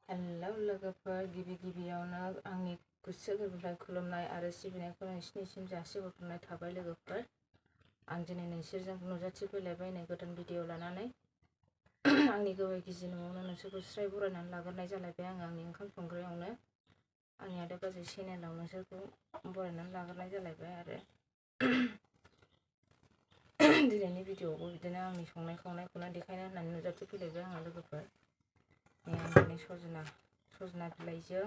Hello लोगोफोर, गिबियावनो आंनि गोसो गोरबोनिफ्राय खुलुमनाय आरो सिबिनायखौ नोंसिनिसिम जासिहरनाय थाबाय लोगोफोर। आं दिनै नोंसोरजों नुजाथिफैलायबाय नै गोदान भिडिअ लानानै। आंनि गुबै गिजि न'आवनो नोंसोरखौ स्राय बरायनानै लाग्रोनाय जालायबाय आङो आंनि ओंखाम संग्रायावनो। आंनि आदा गाज्रि चेनेलाव नोंसोरखौ बरायनानै लाग्रोनाय जालायबाय आरो दिनैनि भिडिअआवबो बिदिनो आंनि संनाय खावनायखौनो देखायनो होननानै नुजाथिफैलायबाय आङो लोगोफोर। आं दिनै सजना बिलाइजों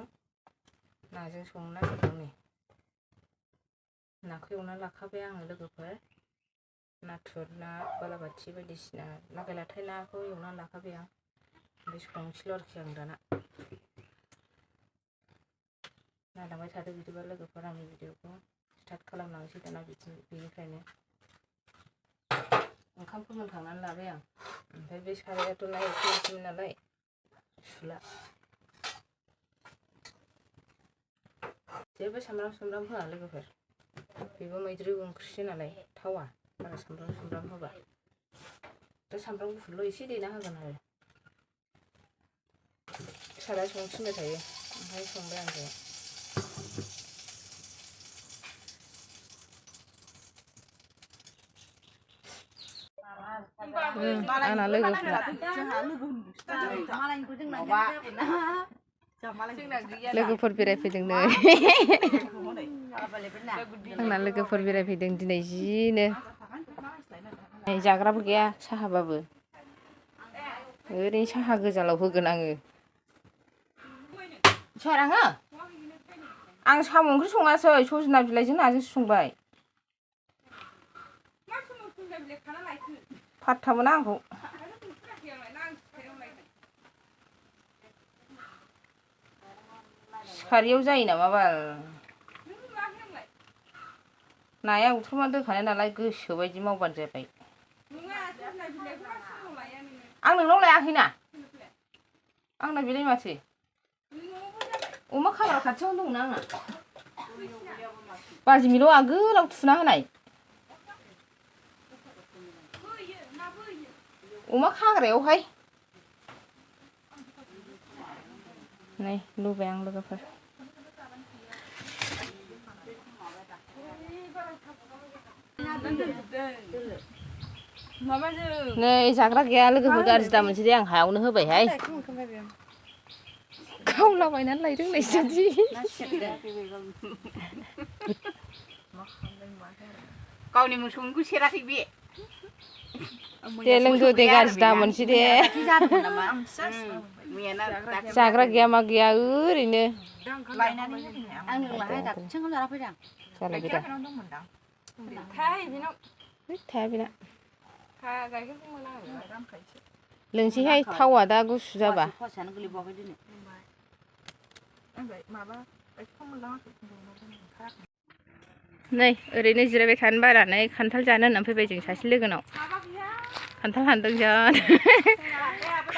नाजों संनो नागिरदों। नै नाखौ एवना लाखाबाय आङो लोगोफोर। नाथुर ना, बालाबाथि बायदिसिना लागाय लाथाय नाखौ एवना लाखाबाय आं। ओमफ्राय संनोसैल' आरोखि आं दाना। नायलांबाय थादो बिदिबा लोगोफोर, आंनि भिडिअखौ स्टार्ट खालामलांसै दाना बेनिफ्रायनो। ओंखाम फोमोनखांनानै लाबाय आं। ओमफ्राय बे सारायाथ' ना एवखांसैमोन नालाय सुला। जेबो सामब्राम होआ लोगोफोर। बेबो मैद्रु ओंख्रिसो नालाय, थावा बारा सामब्राम होबा। दा सामब्राम गुफुरल' एसे देना होगोन आरो। फिसाज्लाया संनो थिनबाय थायो, ओमफ्राय संबाय आं दहाय। आंना लोगोफोर बेरायफैदों नै। आंना लोगोफोर बेरायफैदों दिनै जिनो। जाग्राबो गैया साहाबाबो, ओरैनो साहा गोजाल' होगोन आङो। सोर आङो? आं साम' ओंख्रि सङासै, सजना बिलाइजों नाजोंसो संबाय। फात्ता मोना आंखौ। सिखारियाव जायो नामा बाल? नाया उथुमा दोखानाय नालाय गोसोबायदि मावबानो जाबाय। आं नोंनाव लायाखैना। आंना बेलाय माथो? अमा खाग्रा खाथियावनो दंना आंना। बाजिमिल' आगोलाव थुना होनाय। अमा खाग्रायावहाय। नै लुबाय आं लोगोफोर। नै जाग्रा गैया लोगोफोर, गाज्रि दामोनसै दे, आं हायावनो होबायहाय। गावलाबायनानै लायदों नै जि। गावनि मोसौनिखौ सेराखै बे। दे लोंदो दे, गाज्रि दामोनसै दे। जाग्रा गैया मा गैया ओरैनो। थाया बेना। लोंसैहाय, थावा दा गुसु जाबा। नै ओरैनो जिरायबाय थानो बानानै खान्थाल जानो होननानै फैबाय जों सासे लोगोनाव। खान्थाल हानदों जानो।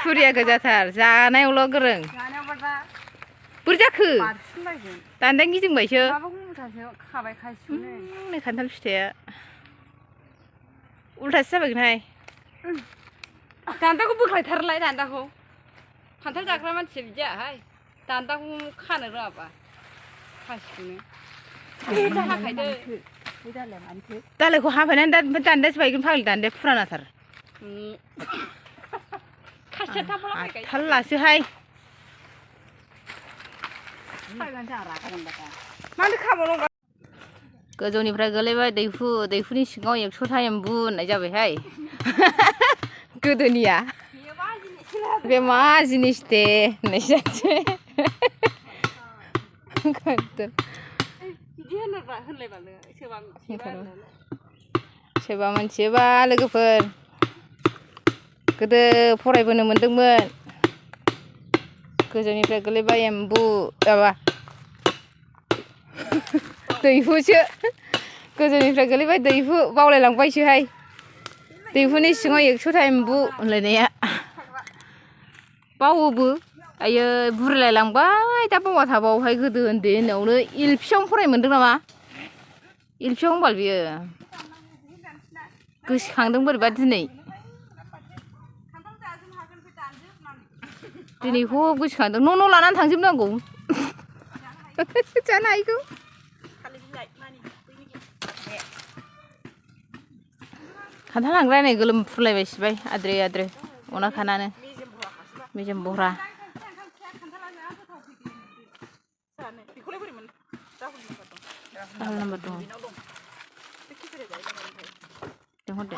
खुरिया गोजाथार, जानायावल' गोरों। बोरै जाखो? दान्दायानो गिदिंबायसो। नै खान्थाल फिथाइया उल्थासो जाबायगोनहाय। दान्दाखौ बोख्लायथारलाय, दान्दाखौ। खान्थाल जाग्रा मानसिया बिदि जायाहाय, दान्दाखौ खानो रोङाबा खासिखौनो। दालायखौ हाफायनानै दान्दायासो बायगोन फाग्लि, दान्दाया फुरानाथार। थाल्लासोहाय। गोजौनिफ्राय गोलैबाय दैहु, दैहुनि सिङाव 100था एम्बु होननाय जाबायहाय। गोदोनिया बे मा जिनिस दे होननाय जानोसै। सोरबा मोनथियोबा लोगोफोर, गोदो फरायबोनो मोनदोंमोन। गोजौनिफ्राय गोलैबाय एम्बु, माबा दैहुसो। गोजौनिफ्राय गोलैबाय दैहु, बावलायलांबायसोहाय। दैहुनि सिङाव 100था एम्बु होनलायनाया। बावोबो, आयै बुरिलायलांबाय दा बावा थाबावहाय। गोदो उन्दै उन्दैयावनो एलपियावनो फरायनो मोनदों नामा? एलपियाव होनबाल बियो। गोसोखांदों बोरैबा दिनै। दिनैखौ गोसोखांदों न' लानानै थांजोबनांगौ जानो हायैखौ खान्थाल लांग्रा नै गोलोम फुरलायबाय सिबाय आद्रे आद्रे अना खानानो मेजेम बहरा साहा नाम्बार दङ लिंहरदो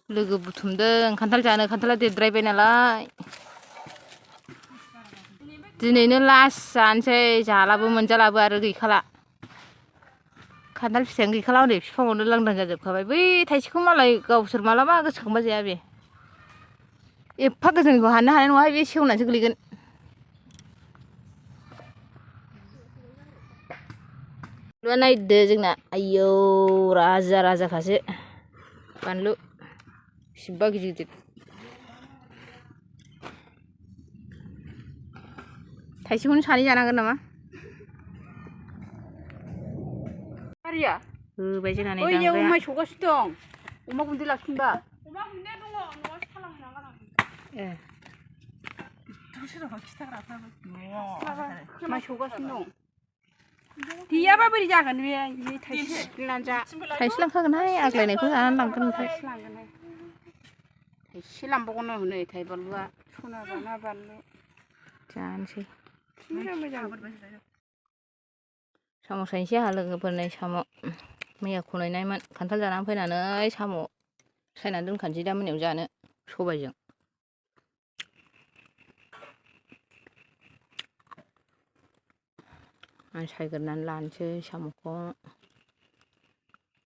लोगो बुथुमदों खान्थाल जानो खान्थाला देरद्रायबाय नालाय दिनैनो लास्ट जानोसै जालाबो मोनजालाबो आरो गैखाला खान्थाल फिथाइयानो गैखाला हनै बिफाङावनो लांदां जाजोबखाबाय बै थाइसेखौ मालाय गावसोर मालाबा गोसोखांबा जाया बे एफा गोजानखौ हाननो हानाय नङाहाय बे सेवनासो गोलैगोन नायदो जोंना आयौ राजा राजाखासो बानलु बेसेबा गिदिर गिदिर थाइसेखौनो सानै जानांगोन नामा होबाय जोंना नै दांग्राया माइ सौगासिनो दं अमा गुन्दै लाखिनोबा अमा गुन्दैया दङ न'आव खालामना गालांदों सोरबा खिथाग्राफ्राबो माइ सौगासिनो दं गैयाबा बोरै जागोन बे थाइसे थाइसे लांखागोनहाय आग्लायनायखौ जानानै लांगोन ओमफ्राय थाइसे लांबावगोन नै थाइ बानलुआ सना बाना बानलु जानोसै साम' सायनोसै आंहा लोगोफोरनि साम' मैया खनहैनायमोन खान्थाल जानानै फैनानै साम' सायनानै दोनखानोसै दा मोनायाव जानो सबायजों आं सायग्रोनानै लानोसै साम'खौ